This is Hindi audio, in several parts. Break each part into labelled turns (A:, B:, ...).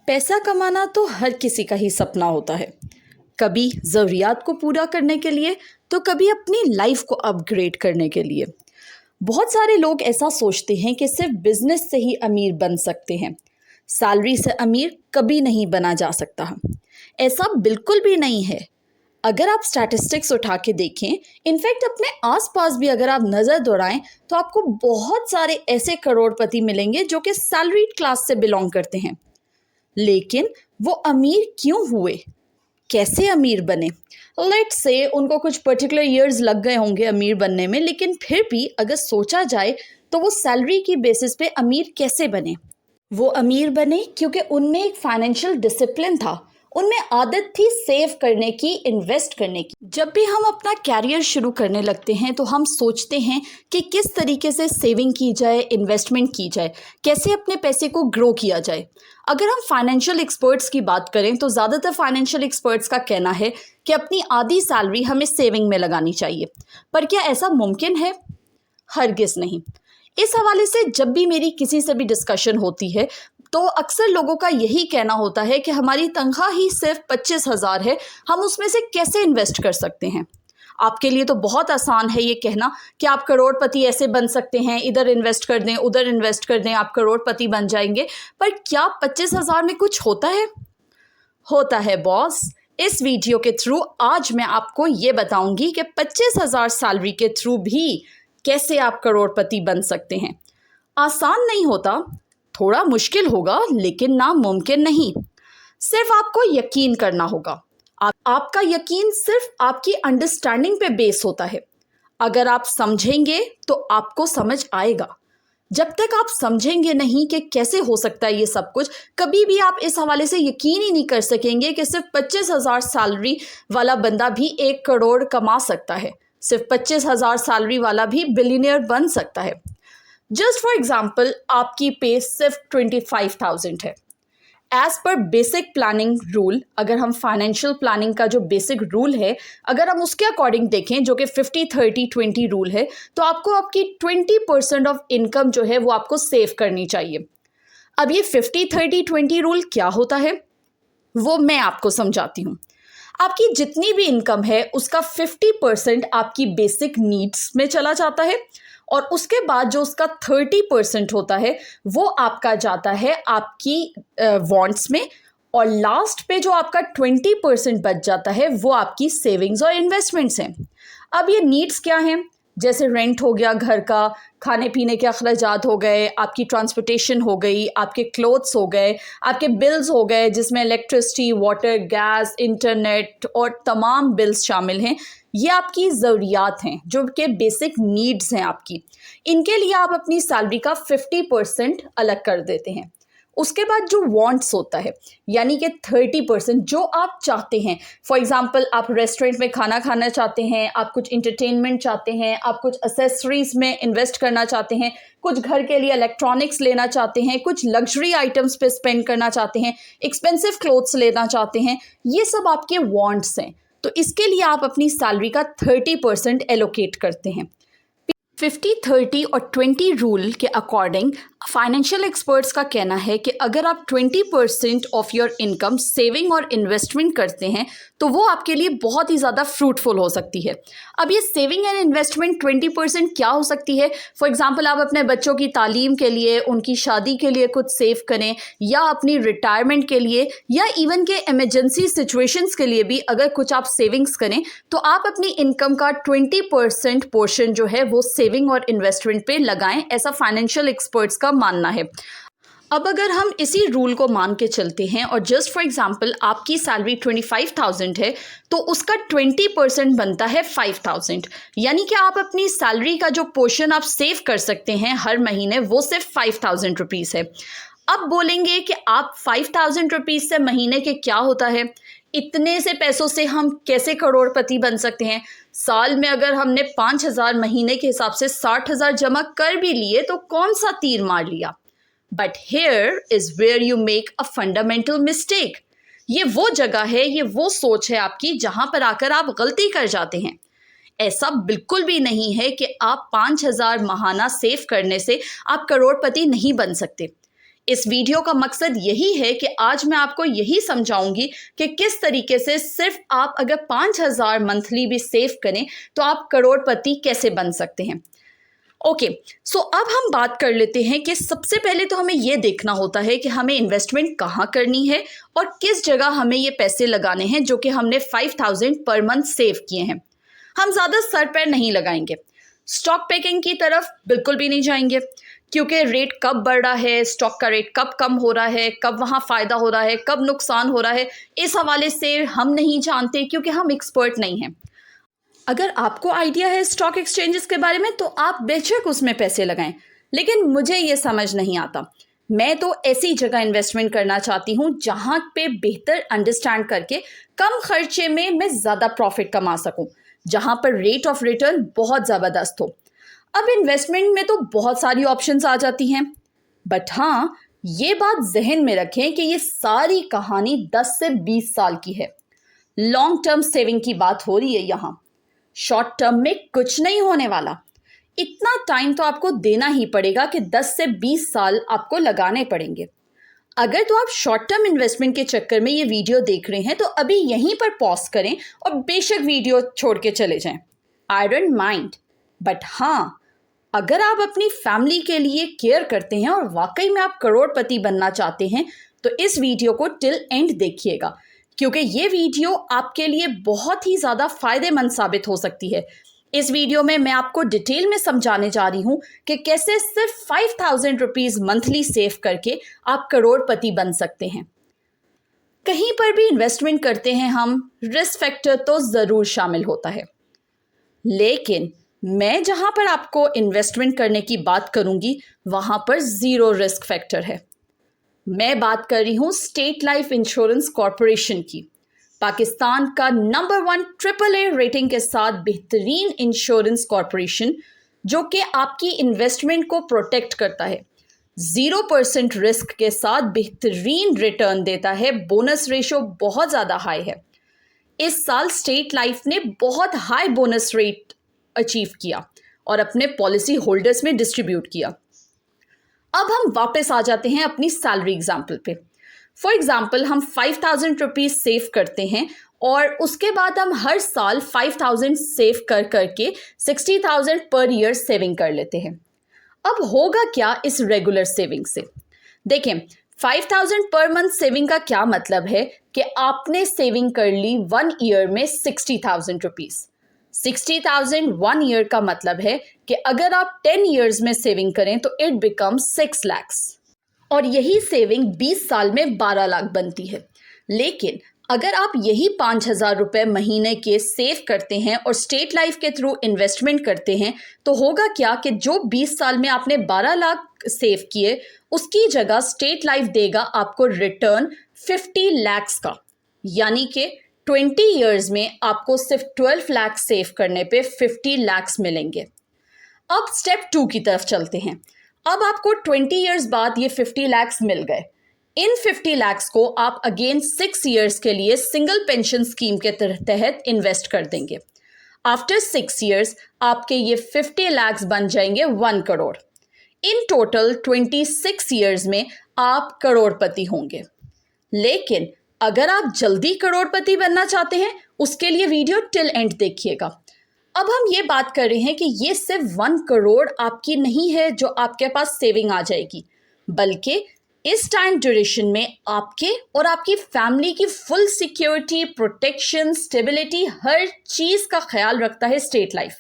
A: पैसा कमाना तो हर किसी का ही सपना होता है। कभी ज़रूरियात को पूरा करने के लिए तो कभी अपनी लाइफ को अपग्रेड करने के लिए। बहुत सारे लोग ऐसा सोचते हैं कि सिर्फ बिजनेस से ही अमीर बन सकते हैं, सैलरी से अमीर कभी नहीं बना जा सकता। ऐसा बिल्कुल भी नहीं है। अगर आप स्टैटिस्टिक्स उठा के देखें, इनफैक्ट अपने आसपास भी अगर आप नज़र दौड़ाएं तो आपको बहुत सारे ऐसे करोड़पति मिलेंगे जो कि सैलरीड क्लास से बिलोंग करते हैं। लेकिन वो अमीर क्यों हुए, कैसे अमीर बने? लेट्स से उनको कुछ पर्टिकुलर ईयर्स लग गए होंगे अमीर बनने में, लेकिन फिर भी अगर सोचा जाए तो वो सैलरी की बेसिस पे अमीर कैसे बने? वो अमीर बने क्योंकि उनमें एक फाइनेंशियल डिसिप्लिन था, उनमें आदत थी सेव करने की, इन्वेस्ट करने की। जब भी हम अपना कैरियर शुरू करने लगते हैं तो हम सोचते हैं कि किस तरीके से सेविंग की जाए, इन्वेस्टमेंट की जाए, कैसे अपने पैसे को ग्रो किया जाए। अगर हम फाइनेंशियल एक्सपर्ट्स की बात करें तो ज़्यादातर फाइनेंशियल एक्सपर्ट्स का कहना है कि अपनी आधी सैलरी हमें सेविंग में लगानी चाहिए। पर क्या ऐसा मुमकिन है? हरगिज़ नहीं। इस हवाले से जब भी मेरी किसी से भी डिस्कशन होती है तो अक्सर लोगों का यही कहना होता है कि हमारी तनख्वाह ही सिर्फ 25,000 है, हम उसमें से कैसे इन्वेस्ट कर सकते हैं। आपके लिए तो बहुत आसान है ये कहना कि आप करोड़पति ऐसे बन सकते हैं, इधर इन्वेस्ट कर दें, उधर इन्वेस्ट कर दें, आप करोड़पति बन जाएंगे। पर क्या 25,000 में कुछ होता है? होता है बॉस। इस वीडियो के थ्रू आज मैं आपको ये बताऊंगी कि 25,000 सैलरी के थ्रू भी कैसे आप करोड़पति बन सकते हैं। आसान नहीं होता, थोड़ा मुश्किल होगा, लेकिन नामुमकिन नहीं। सिर्फ आपको यकीन करना होगा। आपका यकीन सिर्फ आपकी अंडरस्टैंडिंग पे बेस होता है। अगर आप समझेंगे तो आपको समझ आएगा। जब तक आप समझेंगे नहीं कि कैसे हो सकता है ये सब कुछ, कभी भी आप इस हवाले से यकीन ही नहीं कर सकेंगे कि सिर्फ 25,000 सैलरी वाला बंदा भी 1 करोड़ कमा सकता है, सिर्फ 25,000 सैलरी वाला भी बिलियनियर बन सकता है। जस्ट फॉर एग्जाम्पल, आपकी पे सिर्फ 25,000 है। As per basic planning rule, अगर हम फाइनेंशियल प्लानिंग का जो बेसिक रूल है अगर हम उसके अकॉर्डिंग देखें, जो कि 50-30-20 रूल है, तो आपको आपकी 20% ऑफ इनकम जो है वो आपको सेव करनी चाहिए। अब ये 50-30-20 रूल क्या होता है वो मैं आपको समझाती हूँ। आपकी जितनी भी इनकम है उसका 50% आपकी बेसिक नीड्स में चला जाता है और उसके बाद जो उसका 30% होता है वो आपका जाता है आपकी वांट्स में, और लास्ट पे जो आपका 20% बच जाता है वो आपकी सेविंग्स और इन्वेस्टमेंट्स हैं। अब ये नीड्स क्या हैं? जैसे रेंट हो गया घर का, खाने पीने के अखराजात हो गए, आपकी ट्रांसपोर्टेशन हो गई, आपके क्लोथ्स हो गए, आपके बिल्स हो गए जिसमें इलेक्ट्रिसिटी, वाटर, गैस, इंटरनेट और तमाम बिल्स शामिल हैं। ये आपकी ज़रूरियात हैं जो कि बेसिक नीड्स हैं आपकी। इनके लिए आप अपनी सैलरी का 50% अलग कर देते हैं। उसके बाद जो वांट्स होता है, यानी कि 30% जो आप चाहते हैं। फॉर एग्जांपल, आप रेस्टोरेंट में खाना खाना चाहते हैं, आप कुछ इंटरटेनमेंट चाहते हैं, आप कुछ एसेसरीज में इन्वेस्ट करना चाहते हैं, कुछ घर के लिए इलेक्ट्रॉनिक्स लेना चाहते हैं, कुछ लग्जरी आइटम्स पे स्पेंड करना चाहते हैं, एक्सपेंसिव क्लोथ्स लेना चाहते हैं, ये सब आपके वांट्स हैं। तो इसके लिए आप अपनी सैलरी का 30% एलोकेट करते हैं। 50-30 और 20 रूल के अकॉर्डिंग फाइनेंशियल एक्सपर्ट्स का कहना है कि अगर आप 20% ऑफ योर इनकम सेविंग और इन्वेस्टमेंट करते हैं तो वो आपके लिए बहुत ही ज़्यादा फ्रूटफुल हो सकती है। अब ये सेविंग एंड इन्वेस्टमेंट 20% क्या हो सकती है? फॉर एग्जांपल, आप अपने बच्चों की तालीम के लिए, उनकी शादी के लिए कुछ सेव करें, या अपनी रिटायरमेंट के लिए, या इवन के इमरजेंसी सिचुएशंस के लिए भी अगर कुछ आप सेविंग्स करें तो आप अपनी इनकम का 20% पोर्शन जो है वो सेविंग और इन्वेस्टमेंट पे लगाएं, ऐसा फाइनेंशियल एक्सपर्ट्स का मानना है। अब अगर हम इसी रूल को मान के चलते हैं और जस्ट फॉर एग्जांपल आपकी सैलरी 25,000 है तो उसका 20% बनता है 5,000, यानी कि आप अपनी सैलरी का जो पोर्शन आप सेव कर सकते हैं हर महीने वो सिर्फ 5,000 रुपीज़ है। अब बोलेंगे कि आप 5,000 रुपीज़ से महीने के क्या होता है, इतने से पैसों से हम कैसे करोड़पति बन सकते हैं? साल में अगर हमने 5,000 महीने के हिसाब से 60,000 जमा कर भी लिए तो कौन सा तीर मार लिया? But here is where you make a fundamental mistake. ये वो जगह है, ये वो सोच है आपकी जहां पर आकर आप गलती कर जाते हैं। ऐसा बिल्कुल भी नहीं है कि आप 5,000 महाना सेव करने से आप करोड़पति नहीं बन सकते। इस वीडियो का मकसद यही है कि आज मैं आपको यही समझाऊंगी कि किस तरीके से सिर्फ आप अगर 5,000 मंथली भी सेव करें तो आप करोड़पति कैसे बन सकते हैं। ओके, सो अब हम बात कर लेते हैं कि सबसे पहले तो हमें ये देखना होता है कि हमें इन्वेस्टमेंट कहाँ करनी है और किस जगह हमें ये पैसे लगाने हैं जो कि हमने 5,000 पर मंथ सेव किए हैं। हम ज़्यादा सर पैर नहीं लगाएंगे, स्टॉक पिकिंग की तरफ बिल्कुल भी नहीं जाएंगे, क्योंकि रेट कब बढ़ रहा है, स्टॉक का रेट कब कम हो रहा है, कब वहाँ फ़ायदा हो रहा है, कब नुकसान हो रहा है, इस हवाले से हम नहीं जानते क्योंकि हम एक्सपर्ट नहीं हैं। अगर आपको आइडिया है स्टॉक एक्सचेंजेस के बारे में तो आप बेशक उसमें पैसे लगाएं, लेकिन मुझे ये समझ नहीं आता। मैं तो ऐसी जगह इन्वेस्टमेंट करना चाहती हूँ जहाँ पे बेहतर अंडरस्टैंड करके कम खर्चे में मैं ज़्यादा प्रॉफिट कमा सकूँ, जहाँ पर रेट ऑफ रिटर्न बहुत ज़बरदस्त हो। अब इन्वेस्टमेंट में तो बहुत सारी ऑप्शंस आ जाती हैं, बट हाँ, ये बात जहन में रखें कि ये सारी कहानी 10 से 20 साल की है। लॉन्ग टर्म सेविंग की बात हो रही है यहाँ, शॉर्ट टर्म में कुछ नहीं होने वाला। इतना टाइम तो आपको देना ही पड़ेगा कि 10 से 20 साल आपको लगाने पड़ेंगे। अगर तो आप शॉर्ट टर्म इन्वेस्टमेंट के चक्कर में ये वीडियो देख रहे हैं तो अभी यहीं पर पॉज करें और बेशक वीडियो छोड़ के चले जाएं। आई डोंट माइंड, बट हाँ, अगर आप अपनी फैमिली के लिए केयर करते हैं और वाकई में आप करोड़पति बनना चाहते हैं तो इस वीडियो को टिल एंड देखिएगा, क्योंकि ये वीडियो आपके लिए बहुत ही ज़्यादा फ़ायदेमंद साबित हो सकती है। इस वीडियो में मैं आपको डिटेल में समझाने जा रही हूँ कि कैसे सिर्फ 5,000 रुपीज़ मंथली सेव करके आप करोड़पति बन सकते हैं। कहीं पर भी इन्वेस्टमेंट करते हैं हम, रिस्क फैक्टर तो ज़रूर शामिल होता है, लेकिन मैं जहाँ पर आपको इन्वेस्टमेंट करने की बात करूँगी वहाँ पर ज़ीरो रिस्क फैक्टर है। मैं बात कर रही हूँ स्टेट लाइफ इंश्योरेंस कॉरपोरेशन की, पाकिस्तान का नंबर 1 AAA रेटिंग के साथ बेहतरीन इंश्योरेंस कॉरपोरेशन, जो कि आपकी इन्वेस्टमेंट को प्रोटेक्ट करता है, 0% रिस्क के साथ बेहतरीन रिटर्न देता है, बोनस रेशो बहुत ज़्यादा हाई है। इस साल स्टेट लाइफ ने बहुत हाई बोनस रेट अचीव किया और अपने पॉलिसी होल्डर्स में डिस्ट्रीब्यूट किया। अब हम वापस आ जाते हैं अपनी सैलरी एग्जाम्पल पे। फॉर एग्जाम्पल, हम 5,000 रुपीज़ सेव करते हैं और उसके बाद हम हर साल 5,000 सेव कर करके 60,000 पर ईयर सेविंग कर लेते हैं। अब होगा क्या इस रेगुलर सेविंग से? देखें, 5,000 पर मंथ सेविंग का क्या मतलब है कि आपने सेविंग कर ली 1 ईयर में 60,000 रुपीज़। 60,000 1 ईयर का मतलब है कि अगर आप 10 ईयर्स में सेविंग करें तो इट बिकम 6 lakhs, और यही सेविंग 20 साल में 12 लाख बनती है। लेकिन अगर आप यही 5,000 रुपये महीने के सेव करते हैं और स्टेट लाइफ के थ्रू इन्वेस्टमेंट करते हैं तो होगा क्या कि जो 20 साल में आपने 12 लाख सेव किए उसकी जगह स्टेट लाइफ देगा आपको रिटर्न 50 lakhs का, यानी कि 20 ईयर्स में आपको सिर्फ 12 लाख सेव करने पे 50 lakhs मिलेंगे। अब स्टेप 2 की तरफ चलते हैं। अब आपको 20 ईयर्स बाद ये 50 lakhs मिल गए। इन 50 lakhs को आप अगेन 6 ईयर्स के लिए सिंगल पेंशन स्कीम के तहत इन्वेस्ट कर देंगे। आफ्टर 6 ईयर्स आपके ये 50 lakhs बन जाएंगे 1 करोड़। इन टोटल 26 ईयर्स में आप करोड़पति होंगे। लेकिन अगर आप जल्दी करोड़पति बनना चाहते हैं उसके लिए वीडियो टिल एंड देखिएगा। अब हम ये बात कर रहे हैं कि ये सिर्फ 1 करोड़ आपकी नहीं है जो आपके पास सेविंग आ जाएगी, बल्कि इस टाइम ड्यूरेशन में आपके और आपकी फैमिली की फुल सिक्योरिटी, प्रोटेक्शन, स्टेबिलिटी, हर चीज़ का ख्याल रखता है स्टेट लाइफ।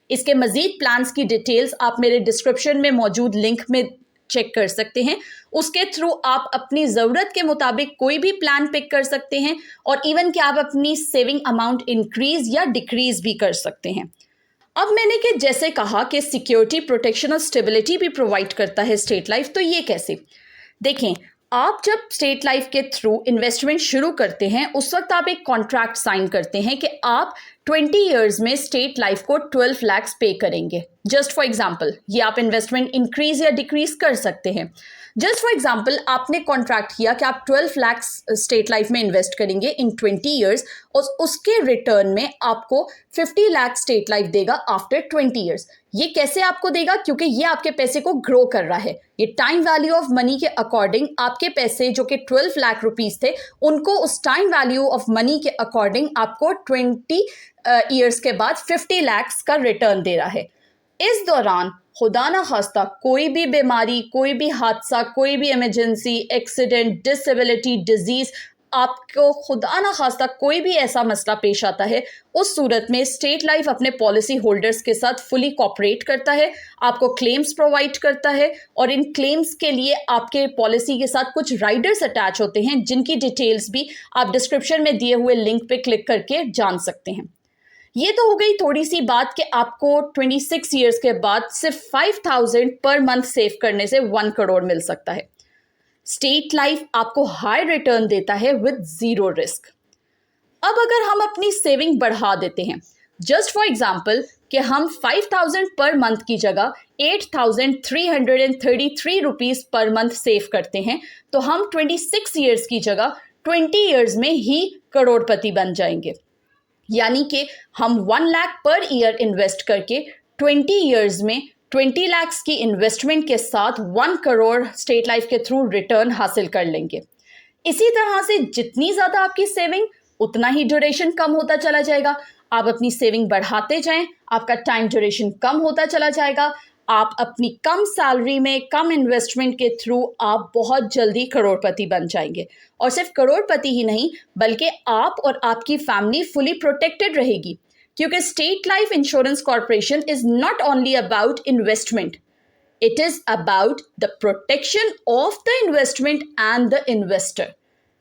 A: इसके मज़ीद प्लान्स की डिटेल्स आप मेरे डिस्क्रिप्शन में मौजूद लिंक में चेक कर सकते हैं। उसके थ्रू आप अपनी ज़रूरत के मुताबिक कोई भी प्लान पिक कर सकते हैं और इवन कि आप अपनी सेविंग अमाउंट इंक्रीज़ या डिक्रीज़ भी कर सकते हैं। अब मैंने कि जैसे कहा कि सिक्योरिटी, प्रोटेक्शन और स्टेबिलिटी भी प्रोवाइड करता है स्टेट लाइफ, तो ये कैसे? देखें, आप जब स्टेट लाइफ के थ्रू इन्वेस्टमेंट शुरू करते हैं उस वक्त आप एक कॉन्ट्रैक्ट साइन करते हैं कि आप 20 ईयर्स में स्टेट लाइफ को 12 lakhs पे करेंगे, जस्ट फॉर एग्जाम्पल ये आप इन्वेस्टमेंट इंक्रीज या डिक्रीज कर सकते हैं। जस्ट फॉर एग्जाम्पल आपने कॉन्ट्रैक्ट किया कि आप 12 लाख स्टेट लाइफ में इन्वेस्ट करेंगे इन 20 ईयर्स और उसके रिटर्न में आपको 50 लाख स्टेट लाइफ देगा आफ्टर 20 ईयर्स। ये कैसे आपको देगा? क्योंकि ये आपके पैसे को ग्रो कर रहा है। ये टाइम वैल्यू ऑफ मनी के अकॉर्डिंग आपके पैसे जो कि 12 लाख रुपीस थे उनको उस टाइम वैल्यू ऑफ मनी के अकॉर्डिंग आपको 20 ईयर्स के बाद 50 लाख का रिटर्न दे रहा है। इस दौरान खुदा ना खास्ता कोई भी बीमारी, कोई भी हादसा, कोई भी इमरजेंसी, एक्सीडेंट, डिसेबिलिटी, डिजीज, आपको खुदा ना खास्ता कोई भी ऐसा मसला पेश आता है, उस सूरत में स्टेट लाइफ अपने पॉलिसी होल्डर्स के साथ फुली कोऑपरेट करता है, आपको क्लेम्स प्रोवाइड करता है और इन क्लेम्स के लिए आपके पॉलिसी के साथ कुछ राइडर्स अटैच होते हैं जिनकी डिटेल्स भी आप डिस्क्रिप्शन में दिए हुए लिंक पे क्लिक करके जान सकते हैं। ये तो हो गई थोड़ी सी बात कि आपको 26 ईयर्स के बाद सिर्फ 5,000 पर मंथ सेव करने से 1 करोड़ मिल सकता है। स्टेट लाइफ आपको हाई रिटर्न देता है विद जीरो रिस्क। अब अगर हम अपनी सेविंग बढ़ा देते हैं, जस्ट फॉर एग्जाम्पल कि हम 5,000 पर मंथ की जगह 8,333 रुपीज पर मंथ सेव करते हैं, तो हम 26 ईयर्स की जगह 20 ईयर्स में ही करोड़पति बन जाएंगे। यानी कि हम 1 लाख पर ईयर इन्वेस्ट करके 20 ईयर्स में 20 लाख की इन्वेस्टमेंट के साथ 1 करोड़ स्टेट लाइफ के थ्रू रिटर्न हासिल कर लेंगे। इसी तरह से जितनी ज़्यादा आपकी सेविंग उतना ही ड्यूरेशन कम होता चला जाएगा। आप अपनी सेविंग बढ़ाते जाएं, आपका टाइम ड्यूरेशन कम होता चला जाएगा। आप अपनी कम सैलरी में कम इन्वेस्टमेंट के थ्रू आप बहुत जल्दी करोड़पति बन जाएंगे। और सिर्फ करोड़पति ही नहीं बल्कि आप और आपकी फैमिली फुली प्रोटेक्टेड रहेगी, क्योंकि state life insurance corporation is not only about investment, it is about the protection of the investment and the investor.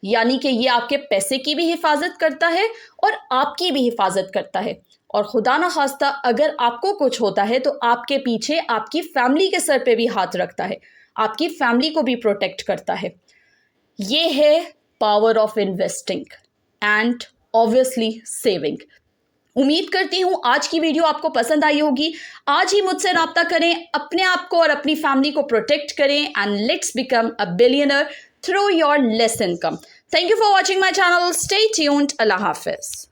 A: यानी कि ये आपके पैसे की भी हिफाजत करता है और आपकी भी हिफाजत करता है। और खुदा ना खास्ता अगर आपको कुछ होता है तो आपके पीछे आपकी फैमिली के सर पे भी हाथ रखता है, आपकी फैमिली को भी प्रोटेक्ट करता है। ये है power of investing and obviously saving. उम्मीद करती हूँ आज की वीडियो आपको पसंद आई होगी। आज ही मुझसे राब्ता करें, अपने आप को और अपनी फैमिली को प्रोटेक्ट करें and let's become a billionaire through your less income. Thank you for watching my channel. Stay tuned. Allah Hafiz.